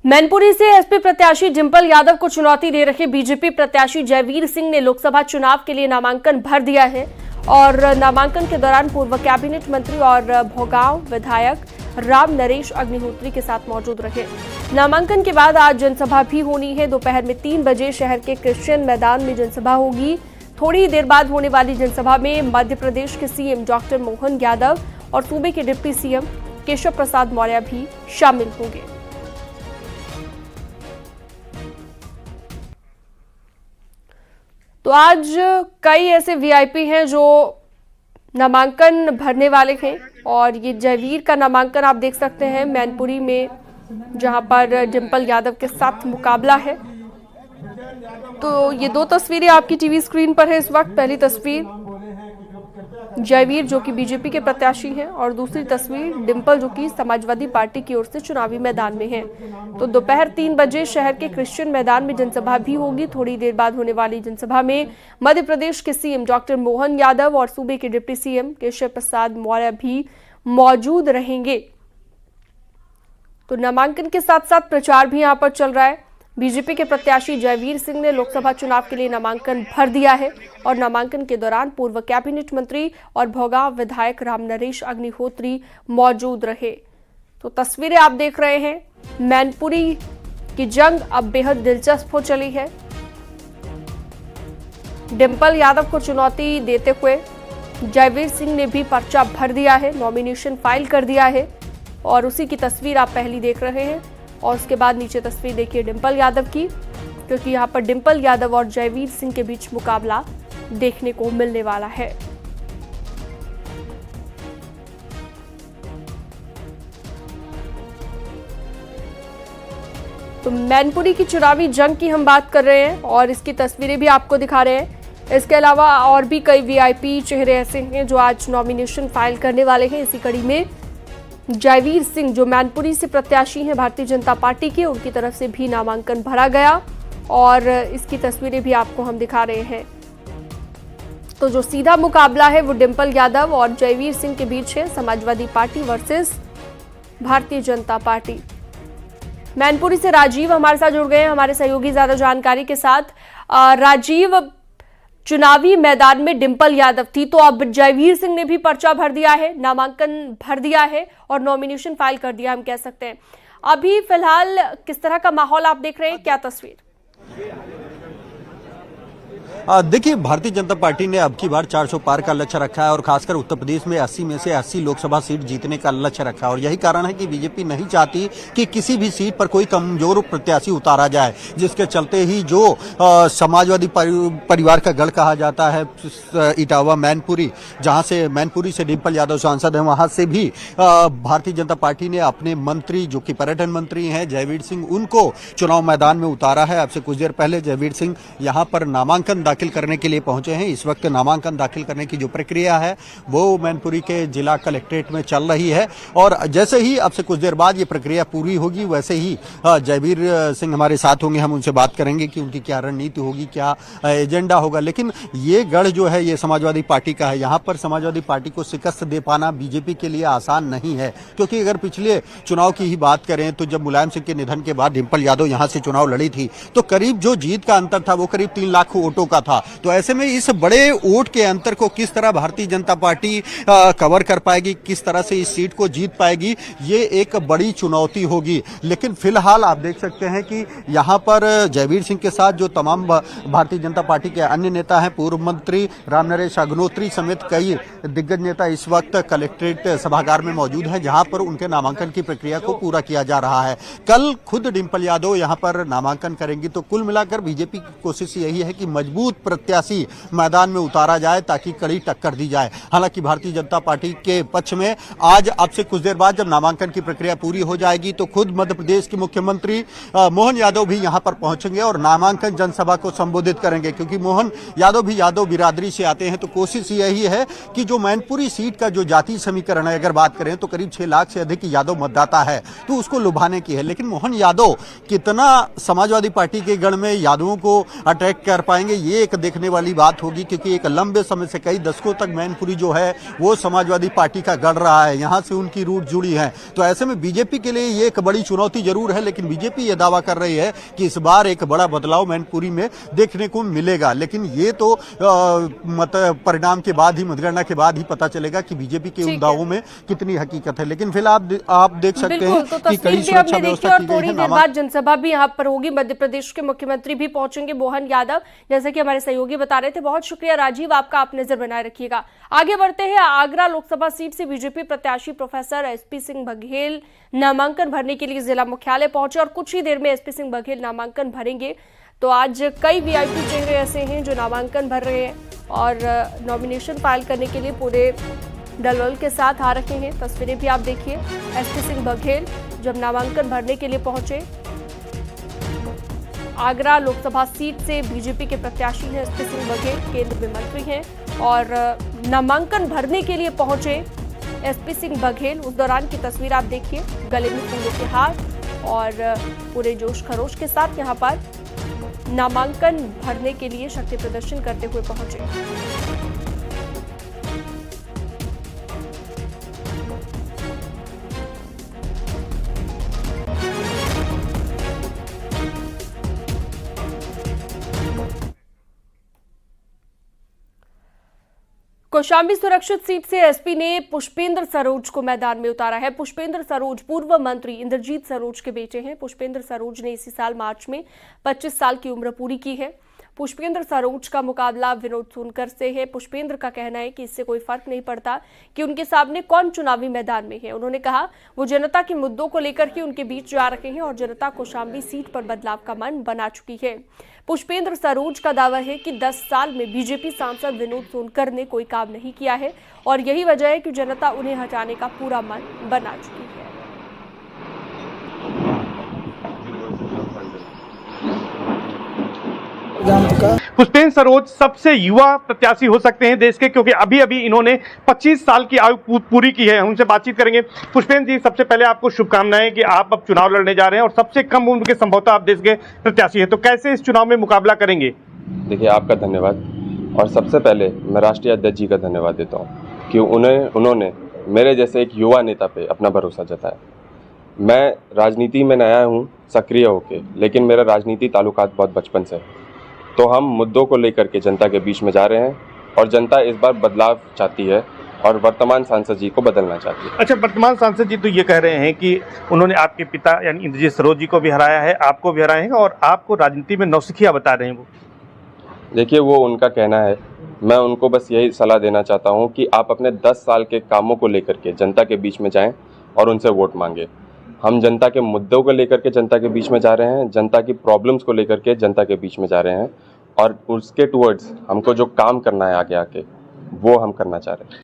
मैनपुरी से एसपी प्रत्याशी डिंपल यादव को चुनौती दे रहे बीजेपी प्रत्याशी जयवीर सिंह ने लोकसभा चुनाव के लिए नामांकन भर दिया है और नामांकन के दौरान पूर्व कैबिनेट मंत्री और भोगांव विधायक राम नरेश अग्निहोत्री के साथ मौजूद रहे। नामांकन के बाद आज जनसभा भी होनी है। दोपहर में 3 बजे शहर के क्रिश्चियन मैदान में जनसभा होगी। थोड़ी देर बाद होने वाली जनसभा में मध्य प्रदेश के सीएम डॉक्टर मोहन यादव और सूबे के डिप्टी सीएम केशव प्रसाद मौर्य भी शामिल होंगे। तो आज कई ऐसे वीआईपी हैं जो नामांकन भरने वाले हैं और ये जयवीर का नामांकन आप देख सकते हैं मैनपुरी में, जहां पर डिंपल यादव के साथ मुकाबला है। तो ये 2 तस्वीरें आपकी टीवी स्क्रीन पर है इस वक्त। पहली तस्वीर जयवीर जो कि बीजेपी के प्रत्याशी हैं और दूसरी तस्वीर डिंपल जो कि समाजवादी पार्टी की ओर से चुनावी मैदान में है। तो दोपहर 3 बजे शहर के क्रिश्चियन मैदान में जनसभा भी होगी। थोड़ी देर बाद होने वाली जनसभा में मध्य प्रदेश के सीएम डॉक्टर मोहन यादव और सूबे के डिप्टी सीएम केशव प्रसाद मौर्य भी मौजूद रहेंगे। तो नामांकन के साथ साथ प्रचार भी यहाँ पर चल रहा है। बीजेपी के प्रत्याशी जयवीर सिंह ने लोकसभा चुनाव के लिए नामांकन भर दिया है और नामांकन के दौरान पूर्व कैबिनेट मंत्री और भोगांव विधायक राम नरेश अग्निहोत्री मौजूद रहे। तो तस्वीरें आप देख रहे हैं। मैनपुरी की जंग अब बेहद दिलचस्प हो चली है। डिंपल यादव को चुनौती देते हुए जयवीर सिंह ने भी पर्चा भर दिया है, नॉमिनेशन फाइल कर दिया है और उसी की तस्वीर आप पहली देख रहे हैं। और उसके बाद नीचे तस्वीर देखिए डिंपल यादव की, क्योंकि यहाँ पर डिंपल यादव और जयवीर सिंह के बीच मुकाबला देखने को मिलने वाला है। तो मैनपुरी की चुनावी जंग की हम बात कर रहे हैं और इसकी तस्वीरें भी आपको दिखा रहे हैं। इसके अलावा और भी कई वीआईपी चेहरे ऐसे हैं जो आज नॉमिनेशन फाइल करने वाले हैं। इसी कड़ी में जयवीर सिंह जो मैनपुरी से प्रत्याशी हैं भारतीय जनता पार्टी के, उनकी तरफ से भी नामांकन भरा गया और इसकी तस्वीरें भी आपको हम दिखा रहे हैं। तो जो सीधा मुकाबला है वो डिंपल यादव और जयवीर सिंह के बीच है, Samajwadi party versus Bharatiya Janata party. Mainpuri से राजीव हमारे साथ जुड़ गए हैं, हमारे सहयोगी ज्यादा जानकारी के साथ। राजीव, चुनावी मैदान में डिंपल यादव थी, तो अब जयवीर सिंह ने भी पर्चा भर दिया है, नामांकन भर दिया है और नॉमिनेशन फाइल कर दिया, हम कह सकते हैं। अभी फिलहाल किस तरह का माहौल आप देख रहे हैं, क्या तस्वीर? देखिए, भारतीय जनता पार्टी ने अब की बार 400 पार का लक्ष्य रखा है और खासकर उत्तर प्रदेश में 80 में से 80 लोकसभा सीट जीतने का लक्ष्य रखा है और यही कारण है कि बीजेपी नहीं चाहती कि किसी भी सीट पर कोई कमजोर प्रत्याशी उतारा जाए, जिसके चलते ही जो समाजवादी परिवार का गढ़ कहा जाता है इटावा मैनपुरी, जहां से मैनपुरी से डिंपल यादव सांसद हैं, वहां से भी भारतीय जनता पार्टी ने अपने मंत्री जो कि पर्यटन मंत्री हैं जयवीर सिंह, उनको चुनाव मैदान में उतारा है। अब से कुछ देर पहले जयवीर सिंह यहाँ पर नामांकन दाखिल करने के लिए पहुंचे हैं। इस वक्त नामांकन दाखिल करने की जो प्रक्रिया है वो मैनपुरी के जिला कलेक्ट्रेट में चल रही है और जैसे ही अब से कुछ देर बाद ये प्रक्रिया पूरी होगी वैसे ही जयवीर सिंह हमारे साथ होंगे। हम उनसे बात करेंगे कि उनकी क्या रणनीति होगी, क्या एजेंडा होगा। लेकिन ये गढ़ जो है ये समाजवादी पार्टी का है। यहाँ पर समाजवादी पार्टी को शिकस्त दे पाना बीजेपी के लिए आसान नहीं है, क्योंकि अगर पिछले चुनाव की ही बात करें तो जब मुलायम सिंह के निधन के बाद डिंपल यादव यहाँ से चुनाव लड़ी थी तो करीब जो जीत का अंतर था वो करीब 3 लाख वोटों का था। तो ऐसे में इस बड़े वोट के अंतर को किस तरह भारतीय जनता पार्टी कवर कर पाएगी, किस तरह से इस सीट को जीत पाएगी, ये एक बड़ी चुनौती होगी। लेकिन फिलहाल आप देख सकते हैं कि यहाँ पर जयवीर सिंह के साथ जो तमाम भारतीय जनता पार्टी के अन्य नेता हैं, पूर्व मंत्री राम नरेश अग्निहोत्री समेत कई दिग्गज नेता इस वक्त कलेक्ट्रेट सभागार में मौजूद हैं, जहां पर उनके नामांकन की प्रक्रिया को पूरा किया जा रहा है। कल खुद डिंपल यादव यहां पर नामांकन करेंगी। तो कुल मिलाकर बीजेपी की कोशिश यही है कि मजबूत प्रत्याशी मैदान में उतारा जाए ताकि कड़ी टक्कर दी जाए। हालांकि भारतीय जनता पार्टी के पक्ष में आज अब से कुछ देर बाद जब नामांकन की प्रक्रिया पूरी हो जाएगी तो खुद मध्य प्रदेश के मुख्यमंत्री मोहन यादव भी यहां पर पहुंचेंगे और नामांकन जनसभा को संबोधित करेंगे, क्योंकि मोहन यादव भी यादव बिरादरी से आते हैं। तो कोशिश यही है कि जो मैनपुरी सीट का जो जाति समीकरण है, अगर बात करें तो करीब 6 लाख से अधिक यादव मतदाता है, तो उसको लुभाने की है। लेकिन मोहन यादव कितना समाजवादी पार्टी के गढ़ में यादवों को अट्रैक्ट कर पाएंगे, ये एक देखने वाली बात होगी, क्योंकि एक लंबे समय से कई दशकों तक मैनपुरी जो है वो समाजवादी पार्टी का गढ़ रहा है, यहाँ से उनकी रूट जुड़ी है। तो ऐसे में बीजेपी के लिए ये एक बड़ी चुनौती जरूर है, लेकिन बीजेपी ये दावा कर रही है कि इस बार एक बड़ा बदलाव मैनपुरी में देखने को मिलेगा। लेकिन ये तो परिणाम के बाद ही, मतगणना के बाद ही पता चलेगा कि बीजेपी के उन दावों में कितनी हकीकत है। लेकिन फिलहाल आप देख सकते हैं तो कि कड़ी सुरक्षा व्यवस्था की गई है। थोड़ी देर बाद जनसभा भी यहाँ पर होगी, मध्य प्रदेश के मुख्यमंत्री भी पहुंचेंगे मोहन यादव, जैसे कि हमारे सहयोगी बता रहे थे। बहुत शुक्रिया राजीव, आपका आप नजर बनाए रखिएगा। आगे बढ़ते हैं। आगरा लोकसभा सीट से बीजेपी प्रत्याशी प्रोफेसर एसपी सिंह बघेल नामांकन भरने के लिए जिला मुख्यालय पहुंचे और कुछ ही देर में एसपी सिंह बघेल नामांकन भरेंगे। तो आज कई वीआईपी चेहरे ऐसे हैं जो नामांकन भर रहे हैं और नॉमिनेशन फाइल करने के लिए पूरे दलबल के साथ आ रहे हैं। तस्वीरें भी आप देखिए, एसपी सिंह बघेल जब नामांकन भरने के लिए पहुंचे। आगरा लोकसभा सीट से बीजेपी के प्रत्याशी हैं एसपी सिंह बघेल, केंद्र में मंत्री हैं और नामांकन भरने के लिए पहुंचे एसपी सिंह बघेल। उस दौरान की तस्वीर आप देखिए, गले में फूलों के हार और पूरे जोश खरोश के साथ यहां पर नामांकन भरने के लिए शक्ति प्रदर्शन करते हुए पहुंचे। कौशाम्बी सुरक्षित सीट से एसपी ने पुष्पेंद्र सरोज को मैदान में उतारा है। पुष्पेंद्र सरोज पूर्व मंत्री इंद्रजीत सरोज के बेटे हैं। पुष्पेंद्र सरोज ने इसी साल मार्च में 25 साल की उम्र पूरी की है। पुष्पेंद्र सरोज का मुकाबला विनोद सोनकर से है। पुष्पेंद्र का कहना है कि इससे कोई फर्क नहीं पड़ता कि उनके सामने कौन चुनावी मैदान में है। उन्होंने कहा वो जनता के मुद्दों को लेकर ही उनके बीच जा रहे हैं और जनता कौशाम्बी सीट पर बदलाव का मन बना चुकी है। पुष्पेंद्र सरोज का दावा है कि 10 साल में बीजेपी सांसद विनोद सोनकर ने कोई काम नहीं किया है और यही वजह है कि जनता उन्हें हटाने का पूरा मन बना चुकी है। पुष्पेंद्र सरोज सबसे युवा प्रत्याशी हो सकते हैं देश के, क्योंकि अभी अभी इन्होंने 25 साल की आयु पूरी की है। उनसे बातचीत करेंगे। पुष्पेंद्र जी, सबसे पहले आपको शुभकामनाएं कि आप अब चुनाव लड़ने जा रहे हैं और सबसे कम उम्र के संभवतः आप देश के प्रत्याशी हैं, तो कैसे इस चुनाव में मुकाबला करेंगे? देखिए, आपका धन्यवाद और सबसे पहले मैं राष्ट्रीय अध्यक्ष जी का धन्यवाद देता हूँ कि उन्होंने मेरे जैसे एक युवा नेता पे अपना भरोसा जताया। मैं राजनीति में नया हूँ सक्रिय होके, लेकिन मेरा राजनीति ताल्लुकात बहुत बचपन से है। तो हम मुद्दों को लेकर के जनता के बीच में जा रहे हैं और जनता इस बार बदलाव चाहती है और वर्तमान सांसद जी को बदलना चाहती है। अच्छा, वर्तमान सांसद जी तो ये कह रहे हैं कि उन्होंने आपके पिता यानी इंद्रजीत सरोज जी को भी हराया है, आपको भी हराए हैं और आपको राजनीति में नौसिखिया बता रहे हैं वो। देखिए, वो उनका कहना है। मैं उनको बस यही सलाह देना चाहता हूँ कि आप अपने 10 साल के कामों को लेकर के जनता के बीच में जाएं और उनसे वोट मांगे। हम जनता के मुद्दों को लेकर के जनता के बीच में जा रहे हैं, जनता की प्रॉब्लम्स को लेकर के जनता के बीच में जा रहे हैं और उसके टुवर्ड्स हमको जो काम करना है आगे आके वो हम करना चाह रहे हैं।